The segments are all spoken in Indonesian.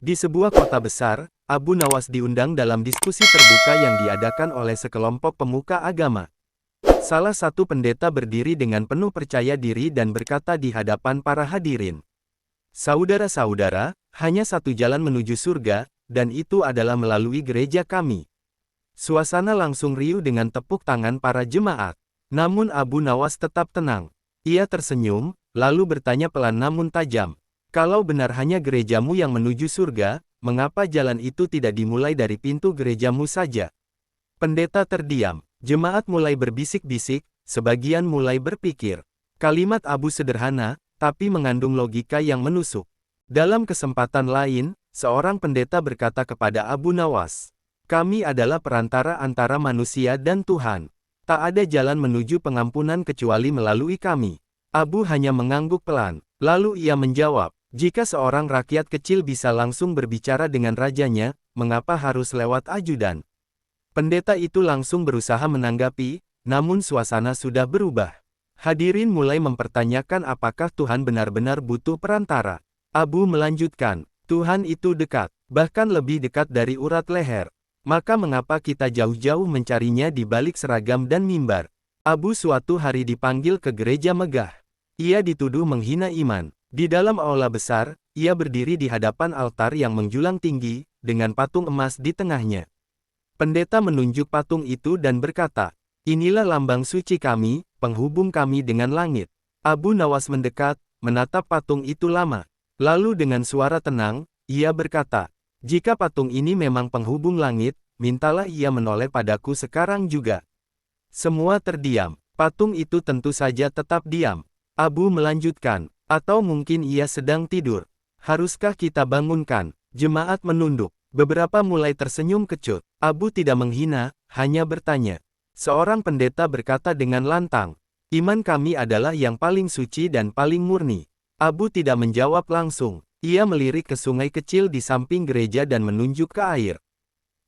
Di sebuah kota besar, Abu Nawas diundang dalam diskusi terbuka yang diadakan oleh sekelompok pemuka agama. Salah satu pendeta berdiri dengan penuh percaya diri dan berkata di hadapan para hadirin, "Saudara-saudara, hanya satu jalan menuju surga, dan itu adalah melalui gereja kami." Suasana langsung riuh dengan tepuk tangan para jemaat. Namun Abu Nawas tetap tenang. Ia tersenyum, lalu bertanya pelan namun tajam, "Kalau benar hanya gerejamu yang menuju surga, mengapa jalan itu tidak dimulai dari pintu gerejamu saja?" Pendeta terdiam. Jemaat mulai berbisik-bisik, sebagian mulai berpikir. Kalimat Abu sederhana, tapi mengandung logika yang menusuk. Dalam kesempatan lain, seorang pendeta berkata kepada Abu Nawas, "Kami adalah perantara antara manusia dan Tuhan. Tak ada jalan menuju pengampunan kecuali melalui kami." Abu hanya mengangguk pelan. Lalu ia menjawab, "Jika seorang rakyat kecil bisa langsung berbicara dengan rajanya, mengapa harus lewat ajudan?" Pendeta itu langsung berusaha menanggapi, namun suasana sudah berubah. Hadirin mulai mempertanyakan apakah Tuhan benar-benar butuh perantara. Abu melanjutkan, "Tuhan itu dekat, bahkan lebih dekat dari urat leher. Maka mengapa kita jauh-jauh mencarinya di balik seragam dan mimbar?" Abu suatu hari dipanggil ke gereja megah. Ia dituduh menghina iman. Di dalam aula besar, ia berdiri di hadapan altar yang menjulang tinggi, dengan patung emas di tengahnya. Pendeta menunjuk patung itu dan berkata, "Inilah lambang suci kami, penghubung kami dengan langit." Abu Nawas mendekat, menatap patung itu lama. Lalu dengan suara tenang, ia berkata, "Jika patung ini memang penghubung langit, mintalah ia menoleh padaku sekarang juga." Semua terdiam. Patung itu tentu saja tetap diam. Abu melanjutkan, "Atau mungkin ia sedang tidur. Haruskah kita bangunkan?" Jemaat menunduk. Beberapa mulai tersenyum kecut. Abu tidak menghina, hanya bertanya. Seorang pendeta berkata dengan lantang, "Iman kami adalah yang paling suci dan paling murni." Abu tidak menjawab langsung. Ia melirik ke sungai kecil di samping gereja dan menunjuk ke air.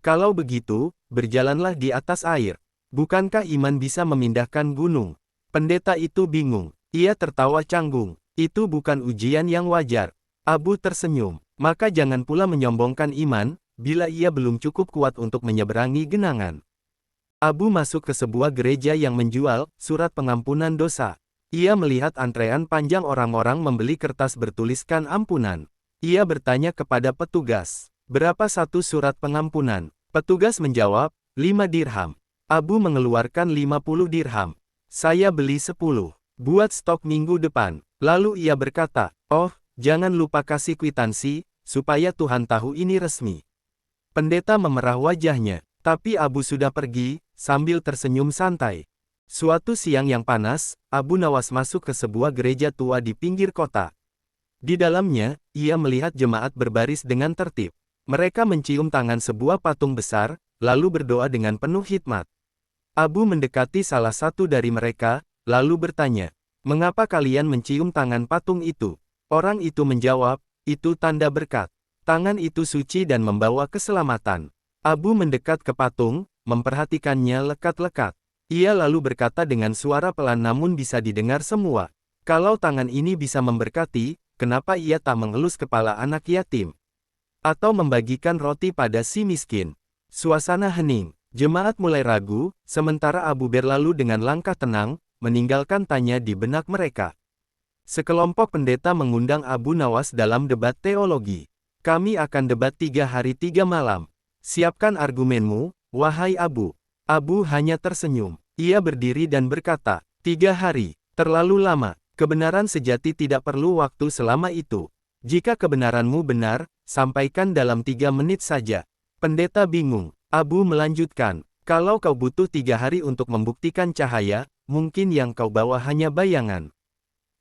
"Kalau begitu, berjalanlah di atas air. Bukankah iman bisa memindahkan gunung?" Pendeta itu bingung. Ia tertawa canggung. "Itu bukan ujian yang wajar." Abu tersenyum. "Maka jangan pula menyombongkan iman, bila ia belum cukup kuat untuk menyeberangi genangan." Abu masuk ke sebuah gereja yang menjual surat pengampunan dosa. Ia melihat antrean panjang orang-orang membeli kertas bertuliskan ampunan. Ia bertanya kepada petugas, "Berapa satu surat pengampunan?" Petugas menjawab, 5 dirham. Abu mengeluarkan 50 dirham. "Saya beli 10. Buat stok minggu depan." Lalu ia berkata, "Oh, jangan lupa kasih kwitansi, supaya Tuhan tahu ini resmi." Pendeta memerah wajahnya, tapi Abu sudah pergi, sambil tersenyum santai. Suatu siang yang panas, Abu Nawas masuk ke sebuah gereja tua di pinggir kota. Di dalamnya, ia melihat jemaat berbaris dengan tertib. Mereka mencium tangan sebuah patung besar, lalu berdoa dengan penuh hikmat. Abu mendekati salah satu dari mereka, lalu bertanya, "Mengapa kalian mencium tangan patung itu?" Orang itu menjawab, "Itu tanda berkat. Tangan itu suci dan membawa keselamatan." Abu mendekat ke patung, memperhatikannya lekat-lekat. Ia lalu berkata dengan suara pelan namun bisa didengar semua, "Kalau tangan ini bisa memberkati, kenapa ia tak mengelus kepala anak yatim? Atau membagikan roti pada si miskin?" Suasana hening. Jemaat mulai ragu, sementara Abu berlalu dengan langkah tenang, meninggalkan tanya di benak mereka. Sekelompok pendeta mengundang Abu Nawas dalam debat teologi. "Kami akan debat 3 hari 3 malam. Siapkan argumenmu, wahai Abu." Abu hanya tersenyum. Ia berdiri dan berkata, "3 hari, terlalu lama. Kebenaran sejati tidak perlu waktu selama itu. Jika kebenaranmu benar, sampaikan dalam 3 menit saja." Pendeta bingung. Abu melanjutkan, "Kalau kau butuh 3 hari untuk membuktikan cahaya, mungkin yang kau bawa hanya bayangan."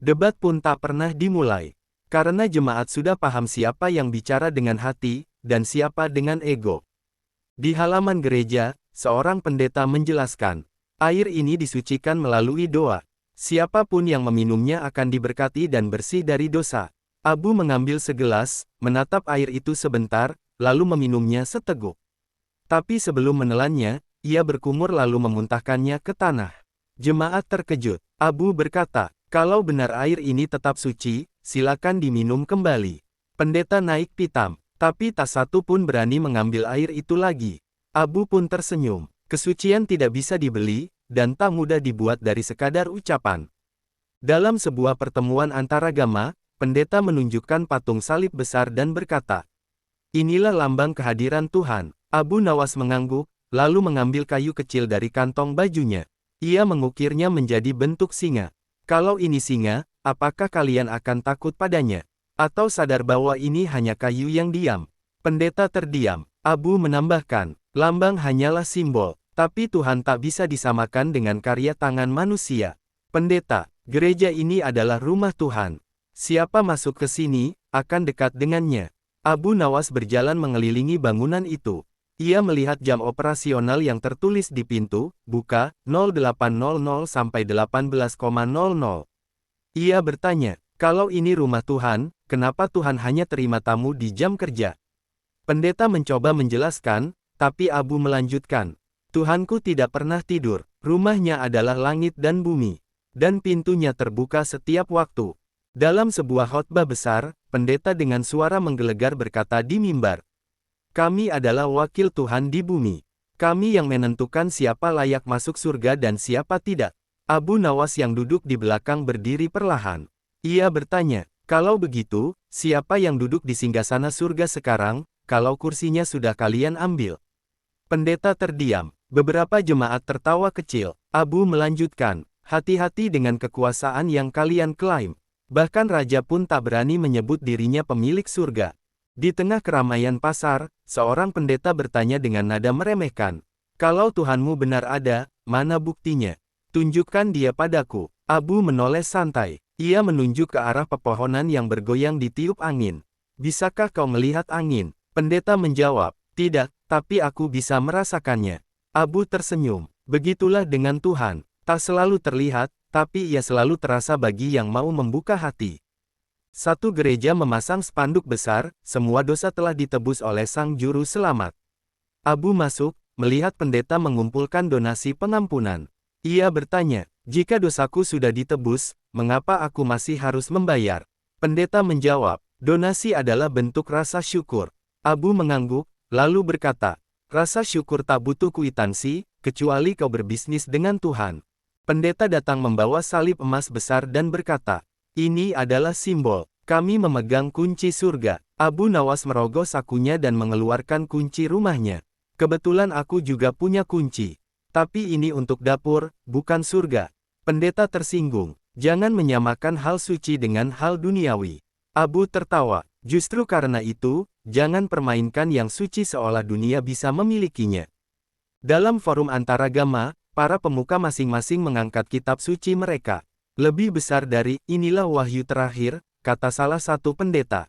Debat pun tak pernah dimulai. Karena jemaat sudah paham siapa yang bicara dengan hati, dan siapa dengan ego. Di halaman gereja, seorang pendeta menjelaskan, "Air ini disucikan melalui doa. Siapapun yang meminumnya akan diberkati dan bersih dari dosa." Abu mengambil segelas, menatap air itu sebentar, lalu meminumnya seteguk. Tapi sebelum menelannya, ia berkumur lalu memuntahkannya ke tanah. Jemaat terkejut. Abu berkata, "Kalau benar air ini tetap suci, silakan diminum kembali." Pendeta naik pitam. Tapi tak satu pun berani mengambil air itu lagi. Abu pun tersenyum. Kesucian tidak bisa dibeli, dan tak mudah dibuat dari sekadar ucapan. Dalam sebuah pertemuan antaragama, pendeta menunjukkan patung salib besar dan berkata, "Inilah lambang kehadiran Tuhan." Abu Nawas mengangguk, lalu mengambil kayu kecil dari kantong bajunya. Ia mengukirnya menjadi bentuk singa. "Kalau ini singa, apakah kalian akan takut padanya? Atau sadar bahwa ini hanya kayu yang diam?" Pendeta terdiam. Abu menambahkan, "Lambang hanyalah simbol, tapi Tuhan tak bisa disamakan dengan karya tangan manusia." "Pendeta, gereja ini adalah rumah Tuhan. Siapa masuk ke sini, akan dekat dengannya." Abu Nawas berjalan mengelilingi bangunan itu. Ia melihat jam operasional yang tertulis di pintu, buka, 08.00 sampai 18.00. Ia bertanya, "Kalau ini rumah Tuhan, kenapa Tuhan hanya terima tamu di jam kerja?" Pendeta mencoba menjelaskan, tapi Abu melanjutkan, "Tuhanku tidak pernah tidur, rumahnya adalah langit dan bumi, dan pintunya terbuka setiap waktu." Dalam sebuah khotbah besar, pendeta dengan suara menggelegar berkata di mimbar, "Kami adalah wakil Tuhan di bumi. Kami yang menentukan siapa layak masuk surga dan siapa tidak." Abu Nawas yang duduk di belakang berdiri perlahan. Ia bertanya, "Kalau begitu, siapa yang duduk di singgasana surga sekarang, kalau kursinya sudah kalian ambil?" Pendeta terdiam. Beberapa jemaat tertawa kecil. Abu melanjutkan, "Hati-hati dengan kekuasaan yang kalian klaim. Bahkan raja pun tak berani menyebut dirinya pemilik surga." Di tengah keramaian pasar, seorang pendeta bertanya dengan nada meremehkan, "Kalau Tuhanmu benar ada, mana buktinya? Tunjukkan dia padaku." Abu menoleh santai. Ia menunjuk ke arah pepohonan yang bergoyang ditiup angin. "Bisakah kau melihat angin?" Pendeta menjawab, "Tidak, tapi aku bisa merasakannya." Abu tersenyum. Begitulah dengan Tuhan. Tak selalu terlihat, tapi ia selalu terasa bagi yang mau membuka hati. Satu gereja memasang spanduk besar, "Semua dosa telah ditebus oleh Sang Juru Selamat." Abu masuk, melihat pendeta mengumpulkan donasi pengampunan. Ia bertanya, "Jika dosaku sudah ditebus, mengapa aku masih harus membayar?" Pendeta menjawab, "Donasi adalah bentuk rasa syukur." Abu mengangguk, lalu berkata, "Rasa syukur tak butuh kwitansi, kecuali kau berbisnis dengan Tuhan." Pendeta datang membawa salib emas besar dan berkata, "Ini adalah simbol. Kami memegang kunci surga." Abu Nawas merogoh sakunya dan mengeluarkan kunci rumahnya. "Kebetulan aku juga punya kunci. Tapi ini untuk dapur, bukan surga." Pendeta tersinggung. "Jangan menyamakan hal suci dengan hal duniawi." Abu tertawa. "Justru karena itu, jangan permainkan yang suci seolah dunia bisa memilikinya." Dalam forum antaragama, para pemuka masing-masing mengangkat kitab suci mereka. "Lebih besar dari, inilah wahyu terakhir," kata salah satu pendeta.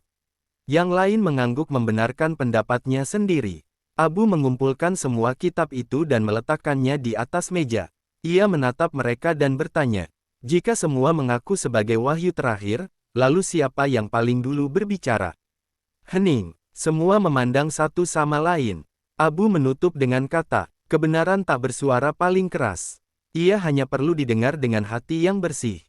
Yang lain mengangguk membenarkan pendapatnya sendiri. Abu mengumpulkan semua kitab itu dan meletakkannya di atas meja. Ia menatap mereka dan bertanya, "Jika semua mengaku sebagai wahyu terakhir, lalu siapa yang paling dulu berbicara?" Hening. Semua memandang satu sama lain. Abu menutup dengan kata, "Kebenaran tak bersuara paling keras. Ia hanya perlu didengar dengan hati yang bersih."